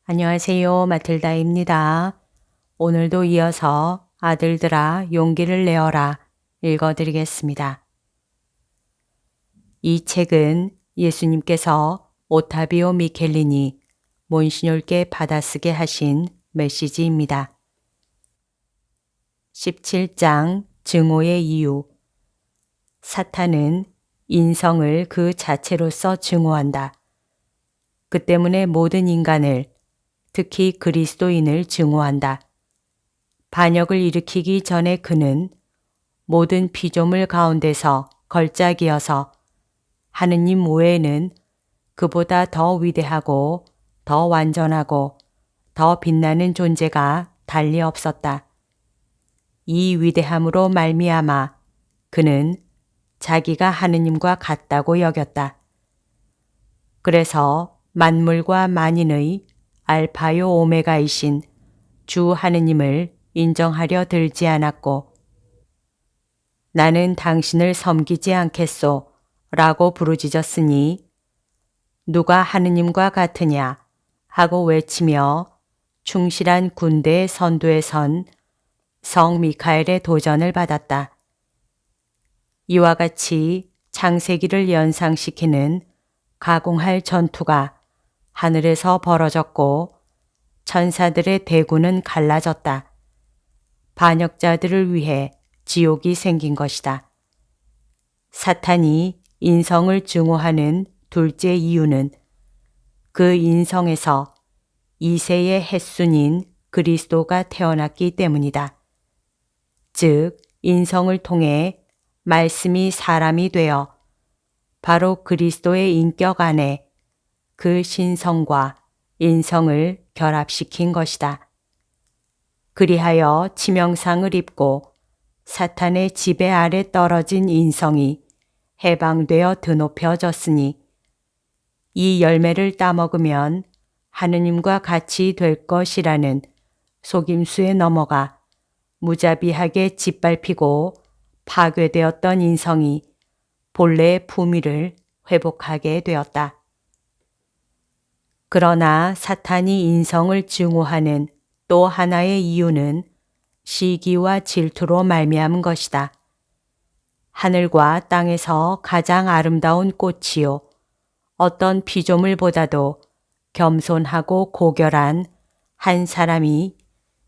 안녕하세요. 마틸다입니다. 오늘도 이어서 아들들아 용기를 내어라 읽어드리겠습니다. 이 책은 예수님께서 오타비오 미켈린이 몬시뇰께 받아쓰게 하신 메시지입니다. 17장 증오의 이유. 사탄은 인성을 그 자체로서 증오한다. 그 때문에 모든 인간을, 특히 그리스도인을 증오한다. 반역을 일으키기 전에 그는 모든 피조물 가운데서 걸작이어서 하느님 외에는 그보다 더 위대하고 더 완전하고 더 빛나는 존재가 달리 없었다. 이 위대함으로 말미암아 그는 자기가 하느님과 같다고 여겼다. 그래서 만물과 만인의 알파요 오메가이신 주 하느님을 인정하려 들지 않았고 나는 당신을 섬기지 않겠소 라고 부르짖었으니 누가 하느님과 같으냐 하고 외치며 충실한 군대의 선두에 선 성 미카엘의 도전을 받았다. 이와 같이 창세기를 연상시키는 가공할 전투가 하늘에서 벌어졌고 천사들의 대군은 갈라졌다. 반역자들을 위해 지옥이 생긴 것이다. 사탄이 인성을 증오하는 둘째 이유는 그 인성에서 이세의 햇순인 그리스도가 태어났기 때문이다. 즉, 인성을 통해 말씀이 사람이 되어 바로 그리스도의 인격 안에 그 신성과 인성을 결합시킨 것이다. 그리하여 치명상을 입고 사탄의 지배 아래 떨어진 인성이 해방되어 드높여졌으니 이 열매를 따먹으면 하느님과 같이 될 것이라는 속임수에 넘어가 무자비하게 짓밟히고 파괴되었던 인성이 본래의 품위를 회복하게 되었다. 그러나 사탄이 인성을 증오하는 또 하나의 이유는 시기와 질투로 말미암은 것이다. 하늘과 땅에서 가장 아름다운 꽃이요 어떤 피조물보다도 겸손하고 고결한 한 사람이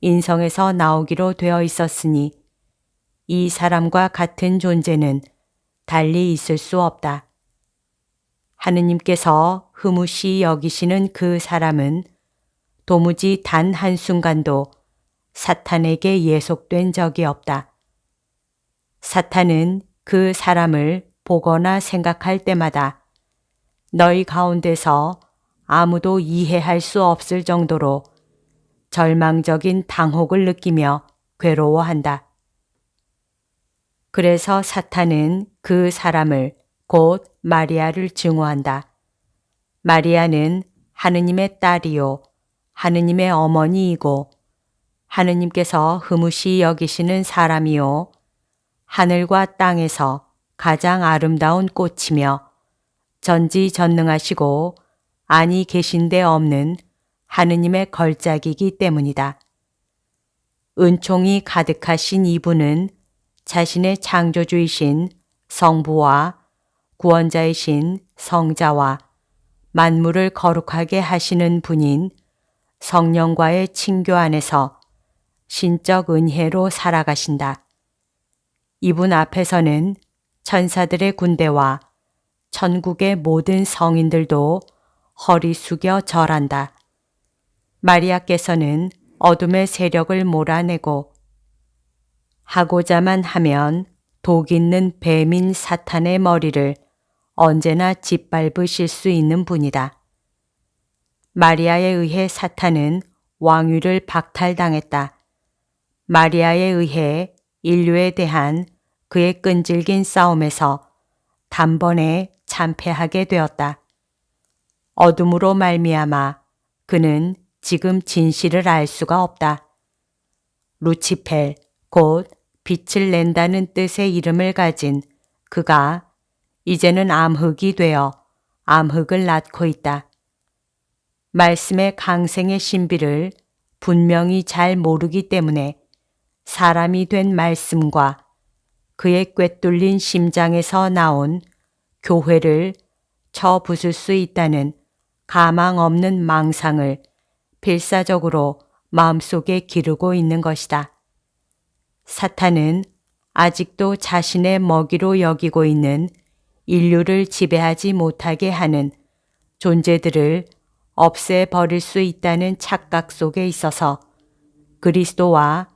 인성에서 나오기로 되어 있었으니 이 사람과 같은 존재는 달리 있을 수 없다. 하느님께서 흠으시 여기시는 그 사람은 도무지 단 한순간도 사탄에게 예속된 적이 없다. 사탄은 그 사람을 보거나 생각할 때마다 너희 가운데서 아무도 이해할 수 없을 정도로 절망적인 당혹을 느끼며 괴로워한다. 그래서 사탄은 그 사람을 곧 마리아를 증오한다. 마리아는 하느님의 딸이요 하느님의 어머니이고 하느님께서 흠으시 여기시는 사람이요 하늘과 땅에서 가장 아름다운 꽃이며 전지전능하시고 아니 계신 데 없는 하느님의 걸작이기 때문이다. 은총이 가득하신 이분은 자신의 창조주이신 성부와 구원자이신 성자와 만물을 거룩하게 하시는 분인 성령과의 친교 안에서 신적 은혜로 살아가신다. 이분 앞에서는 천사들의 군대와 천국의 모든 성인들도 허리 숙여 절한다. 마리아께서는 어둠의 세력을 몰아내고 하고자만 하면 독 있는 뱀인 사탄의 머리를 언제나 짓밟으실 수 있는 분이다. 마리아에 의해 사탄은 왕위를 박탈당했다. 마리아에 의해 인류에 대한 그의 끈질긴 싸움에서 단번에 참패하게 되었다. 어둠으로 말미암아 그는 지금 진실을 알 수가 없다. 루치펠, 곧 빛을 낸다는 뜻의 이름을 가진 그가 이제는 암흑이 되어 암흑을 낳고 있다. 말씀의 강생의 신비를 분명히 잘 모르기 때문에 사람이 된 말씀과 그의 꿰뚫린 심장에서 나온 교회를 쳐부술 수 있다는 가망 없는 망상을 필사적으로 마음속에 기르고 있는 것이다. 사탄은 아직도 자신의 먹이로 여기고 있는 인류를 지배하지 못하게 하는 존재들을 없애버릴 수 있다는 착각 속에 있어서 그리스도와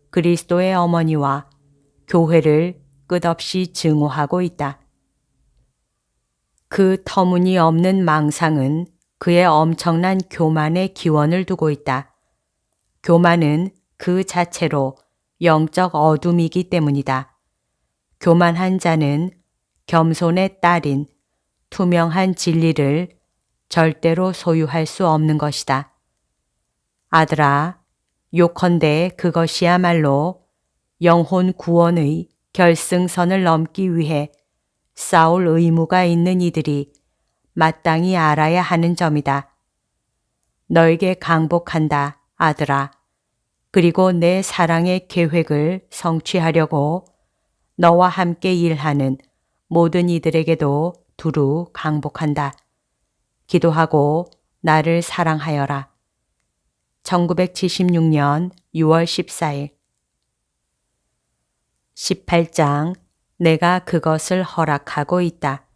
그리스도의 어머니와 교회를 끝없이 증오하고 있다. 그 터무니없는 망상은 그의 엄청난 교만에 기원을 두고 있다. 교만은 그 자체로 영적 어둠이기 때문이다. 교만한 자는 겸손의 딸인 투명한 진리를 절대로 소유할 수 없는 것이다. 아들아, 요컨대 그것이야말로 영혼 구원의 결승선을 넘기 위해 싸울 의무가 있는 이들이 마땅히 알아야 하는 점이다. 너에게 강복한다, 아들아. 그리고 내 사랑의 계획을 성취하려고 너와 함께 일하는 모든 이들에게도 두루 강복한다. 기도하고 나를 사랑하여라. 1976년 6월 14일 18장 내가 그것을 허락하고 있다.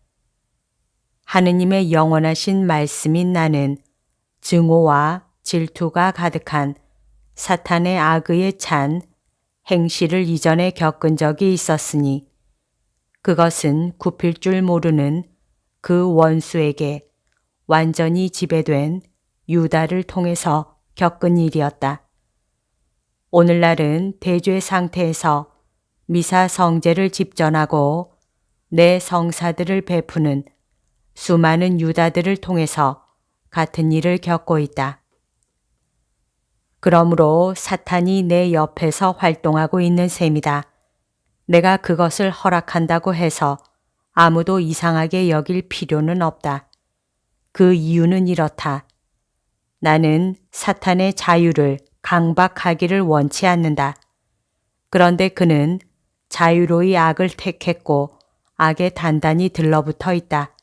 하느님의 영원하신 말씀인 나는 증오와 질투가 가득한 사탄의 악의에 찬 행실을 이전에 겪은 적이 있었으니 그것은 굽힐 줄 모르는 그 원수에게 완전히 지배된 유다를 통해서 겪은 일이었다. 오늘날은 대죄 상태에서 미사 성제를 집전하고 내 성사들을 베푸는 수많은 유다들을 통해서 같은 일을 겪고 있다. 그러므로 사탄이 내 옆에서 활동하고 있는 셈이다. 내가 그것을 허락한다고 해서 아무도 이상하게 여길 필요는 없다. 그 이유는 이렇다. 나는 사탄의 자유를 강박하기를 원치 않는다. 그런데 그는 자유로이 악을 택했고 악에 단단히 들러붙어 있다.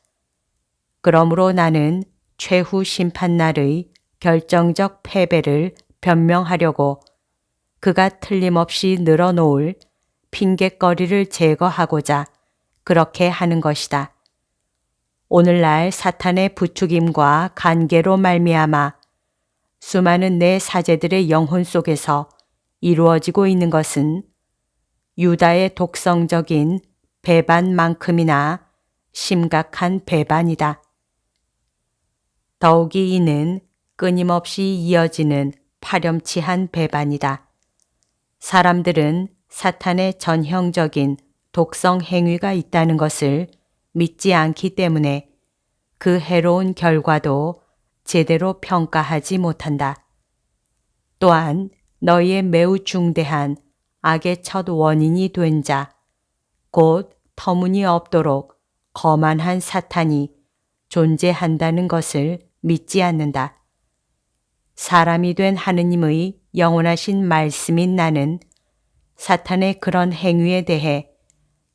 그러므로 나는 최후 심판날의 결정적 패배를 변명하려고 그가 틀림없이 늘어놓을 핑곗거리를 제거하고자 그렇게 하는 것이다. 오늘날 사탄의 부추김과 간계로 말미암아 수많은 내 사제들의 영혼 속에서 이루어지고 있는 것은 유다의 독성적인 배반만큼이나 심각한 배반이다. 더욱이 이는 끊임없이 이어지는 파렴치한 배반이다. 사람들은 사탄의 전형적인 독성 행위가 있다는 것을 믿지 않기 때문에 그 해로운 결과도 제대로 평가하지 못한다. 또한 너희의 매우 중대한 악의 첫 원인이 된 자, 곧 터무니없도록 거만한 사탄이 존재한다는 것을 믿지 않는다. 사람이 된 하느님의 영원하신 말씀인 나는 사탄의 그런 행위에 대해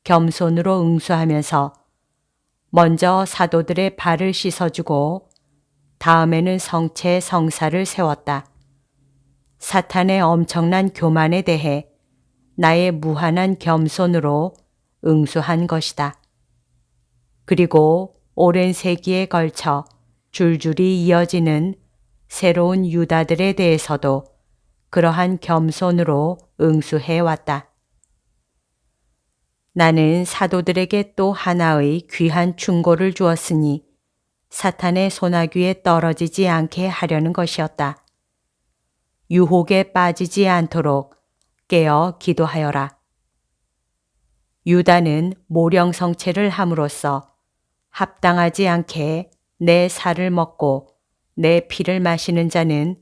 겸손으로 응수하면서 먼저 사도들의 발을 씻어주고 다음에는 성체의 성사를 세웠다. 사탄의 엄청난 교만에 대해 나의 무한한 겸손으로 응수한 것이다. 그리고 오랜 세기에 걸쳐 줄줄이 이어지는 새로운 유다들에 대해서도 그러한 겸손으로 응수해 왔다. 나는 사도들에게 또 하나의 귀한 충고를 주었으니 사탄의 소나귀에 떨어지지 않게 하려는 것이었다. 유혹에 빠지지 않도록 깨어 기도하여라. 유다는 모령성체를 함으로써 합당하지 않게 내 살을 먹고 내 피를 마시는 자는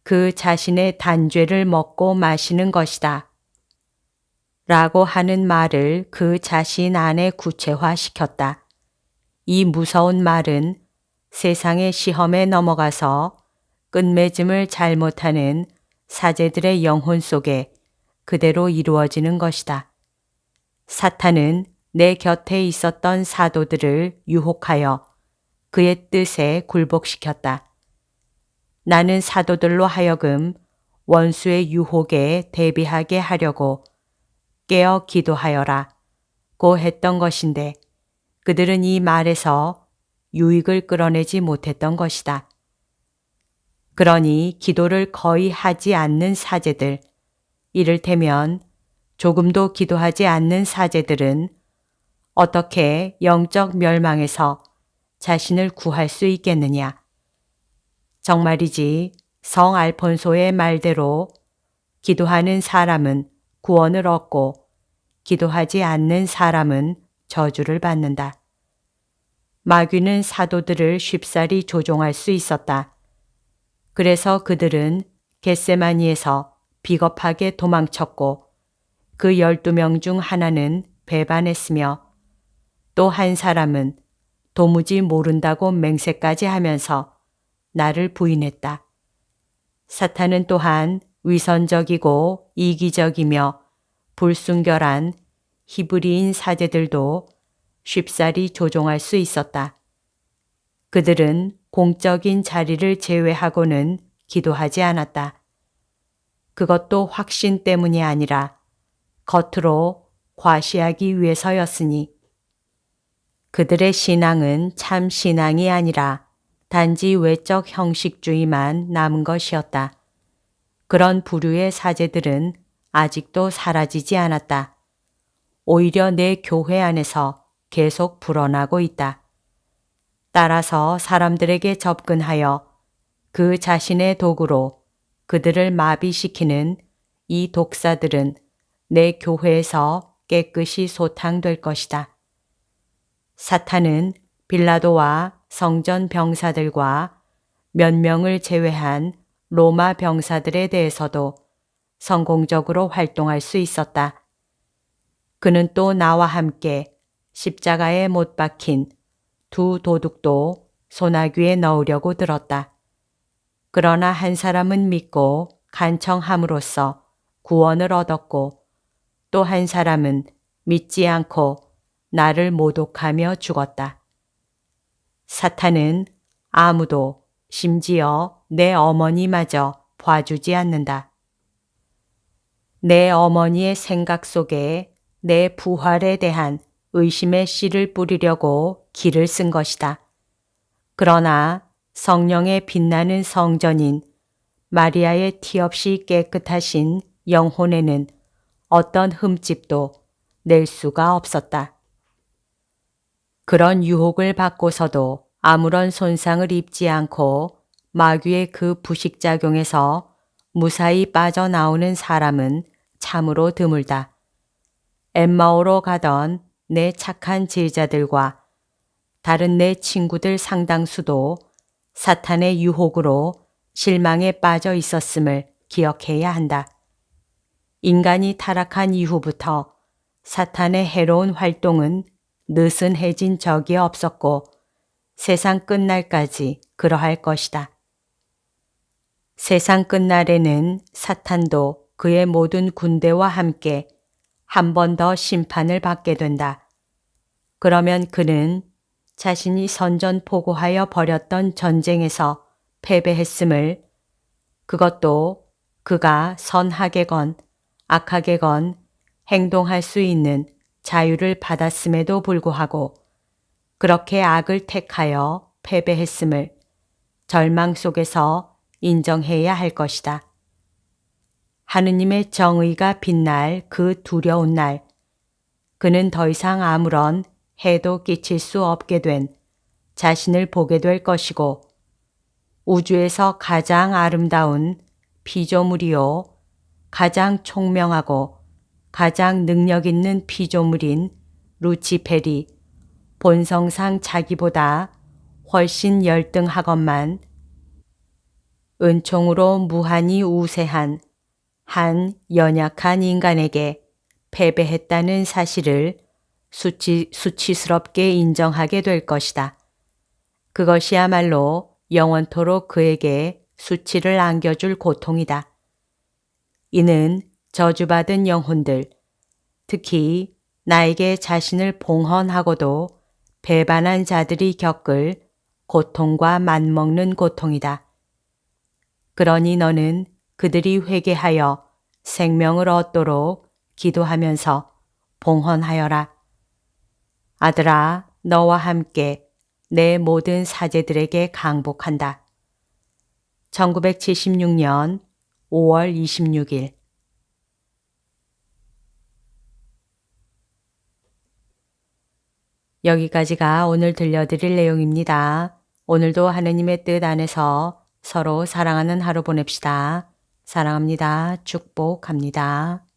그 자신의 단죄를 먹고 마시는 것이다. 라고 하는 말을 그 자신 안에 구체화시켰다. 이 무서운 말은 세상의 시험에 넘어가서 끝맺음을 잘못하는 사제들의 영혼 속에 그대로 이루어지는 것이다. 사탄은 내 곁에 있었던 사도들을 유혹하여 그의 뜻에 굴복시켰다. 나는 사도들로 하여금 원수의 유혹에 대비하게 하려고 깨어 기도하여라 고 했던 것인데 그들은 이 말에서 유익을 끌어내지 못했던 것이다. 그러니 기도를 거의 하지 않는 사제들, 이를테면 조금도 기도하지 않는 사제들은 어떻게 영적 멸망에서 자신을 구할 수 있겠느냐? 정말이지 성 알폰소의 말대로 기도하는 사람은 구원을 얻고 기도하지 않는 사람은 저주를 받는다. 마귀는 사도들을 쉽사리 조종할 수 있었다. 그래서 그들은 겟세마니에서 비겁하게 도망쳤고 그 12명 중 하나는 배반했으며 또 한 사람은 도무지 모른다고 맹세까지 하면서 나를 부인했다. 사탄은 또한 위선적이고 이기적이며 불순결한 히브리인 사제들도 쉽사리 조종할 수 있었다. 그들은 공적인 자리를 제외하고는 기도하지 않았다. 그것도 확신 때문이 아니라 겉으로 과시하기 위해서였으니 그들의 신앙은 참 신앙이 아니라 단지 외적 형식주의만 남은 것이었다. 그런 부류의 사제들은 아직도 사라지지 않았다. 오히려 내 교회 안에서 계속 불어나고 있다. 따라서 사람들에게 접근하여 그 자신의 도구로 그들을 마비시키는 이 독사들은 내 교회에서 깨끗이 소탕될 것이다. 사탄은 빌라도와 성전 병사들과 몇 명을 제외한 로마 병사들에 대해서도 성공적으로 활동할 수 있었다. 그는 또 나와 함께 십자가에 못 박힌 두 도둑도 소나귀에 넣으려고 들었다. 그러나 한 사람은 믿고 간청함으로써 구원을 얻었고 또 한 사람은 믿지 않고 나를 모독하며 죽었다. 사탄은 아무도 심지어 내 어머니마저 봐주지 않는다. 내 어머니의 생각 속에 내 부활에 대한 의심의 씨를 뿌리려고 기를 쓴 것이다. 그러나 성령의 빛나는 성전인 마리아의 티 없이 깨끗하신 영혼에는 어떤 흠집도 낼 수가 없었다. 그런 유혹을 받고서도 아무런 손상을 입지 않고 마귀의 그 부식작용에서 무사히 빠져나오는 사람은 참으로 드물다. 엠마오로 가던 내 착한 제자들과 다른 내 친구들 상당수도 사탄의 유혹으로 실망에 빠져 있었음을 기억해야 한다. 인간이 타락한 이후부터 사탄의 해로운 활동은 느슨해진 적이 없었고 세상 끝날까지 그러할 것이다. 세상 끝날에는 사탄도 그의 모든 군대와 함께 한 번 더 심판을 받게 된다. 그러면 그는 자신이 선전포고하여 벌였던 전쟁에서 패배했음을, 그것도 그가 선하게건 악하게건 행동할 수 있는 자유를 받았음에도 불구하고 그렇게 악을 택하여 패배했음을 절망 속에서 인정해야 할 것이다. 하느님의 정의가 빛날 그 두려운 날, 그는 더 이상 아무런 해도 끼칠 수 없게 된 자신을 보게 될 것이고 우주에서 가장 아름다운 피조물이요 가장 총명하고 가장 능력 있는 피조물인 루치펠이 본성상 자기보다 훨씬 열등하건만 은총으로 무한히 우세한 한 연약한 인간에게 패배했다는 사실을 수치스럽게 인정하게 될 것이다. 그것이야말로 영원토록 그에게 수치를 안겨줄 고통이다. 이는 저주받은 영혼들, 특히 나에게 자신을 봉헌하고도 배반한 자들이 겪을 고통과 맞먹는 고통이다. 그러니 너는 그들이 회개하여 생명을 얻도록 기도하면서 봉헌하여라. 아들아, 너와 함께 내 모든 사제들에게 강복한다. 1976년 5월 26일. 여기까지가 오늘 들려드릴 내용입니다. 오늘도 하느님의 뜻 안에서 서로 사랑하는 하루 보냅시다. 사랑합니다. 축복합니다.